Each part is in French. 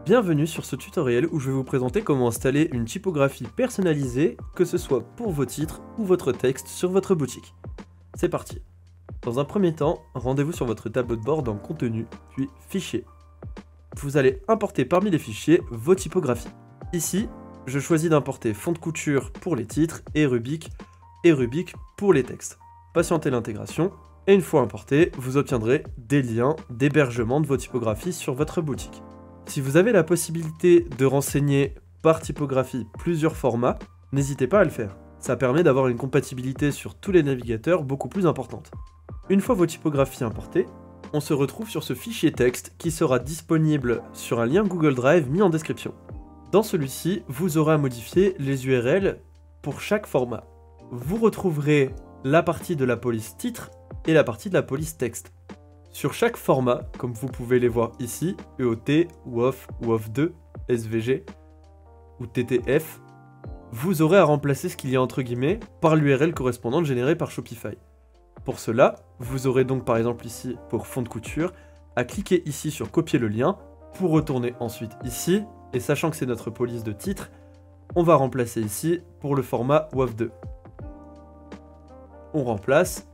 Bienvenue sur ce tutoriel où je vais vous présenter comment installer une typographie personnalisée, que ce soit pour vos titres ou votre texte sur votre boutique. C'est parti. Dans un premier temps, rendez-vous sur votre tableau de bord dans Contenu, puis Fichier. Vous allez importer parmi les fichiers vos typographies. Ici, je choisis d'importer fond de couture pour les titres et Rubik pour les textes. Patientez l'intégration, et une fois importé, vous obtiendrez des liens d'hébergement de vos typographies sur votre boutique. Si vous avez la possibilité de renseigner par typographie plusieurs formats, n'hésitez pas à le faire. Ça permet d'avoir une compatibilité sur tous les navigateurs beaucoup plus importante. Une fois vos typographies importées, on se retrouve sur ce fichier texte qui sera disponible sur un lien Google Drive mis en description. Dans celui-ci, vous aurez à modifier les URL pour chaque format. Vous retrouverez la partie de la police titre et la partie de la police texte. Sur chaque format, comme vous pouvez les voir ici, EOT, WOF, WOF2, SVG ou TTF, vous aurez à remplacer ce qu'il y a entre guillemets par l'URL correspondante générée par Shopify. Pour cela, vous aurez donc par exemple ici pour fond de couture, à cliquer ici sur copier le lien, pour retourner ensuite ici, et sachant que c'est notre police de titre, on va remplacer ici pour le format WOF2. On remplace.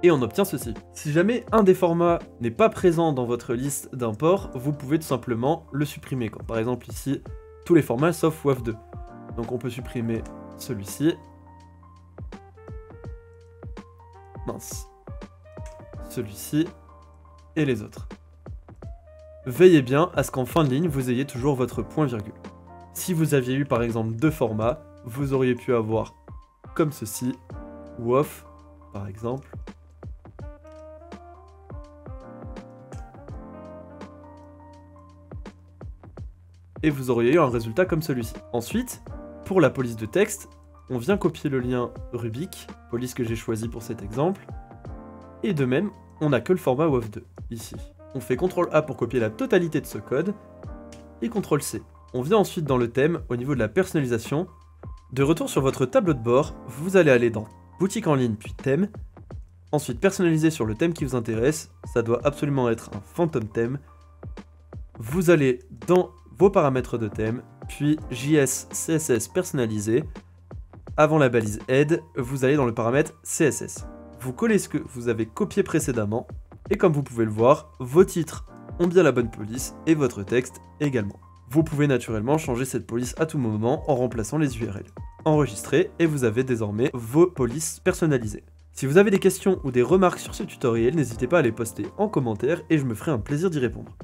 Et on obtient ceci. Si jamais un des formats n'est pas présent dans votre liste d'import, vous pouvez tout simplement le supprimer. Comme par exemple ici, tous les formats sauf WOF2. Donc on peut supprimer celui-ci. Mince. Celui-ci. Et les autres. Veillez bien à ce qu'en fin de ligne, vous ayez toujours votre point-virgule. Si vous aviez eu par exemple deux formats, vous auriez pu avoir comme ceci, WOF par exemple. Et vous auriez eu un résultat comme celui-ci. Ensuite, pour la police de texte, on vient copier le lien Rubik, police que j'ai choisi pour cet exemple, et de même, on n'a que le format WOF2, ici. On fait CTRL A pour copier la totalité de ce code, et CTRL C. On vient ensuite dans le thème, au niveau de la personnalisation. De retour sur votre tableau de bord, vous allez aller dans Boutique en ligne, puis Thème. Ensuite, personnaliser sur le thème qui vous intéresse, ça doit absolument être un Phantom thème. Vous allez dans vos paramètres de thème, puis JS CSS personnalisé. Avant la balise Aide, vous allez dans le paramètre CSS. Vous collez ce que vous avez copié précédemment, et comme vous pouvez le voir, vos titres ont bien la bonne police, et votre texte également. Vous pouvez naturellement changer cette police à tout moment en remplaçant les URL. Enregistrez, et vous avez désormais vos polices personnalisées. Si vous avez des questions ou des remarques sur ce tutoriel, n'hésitez pas à les poster en commentaire, et je me ferai un plaisir d'y répondre.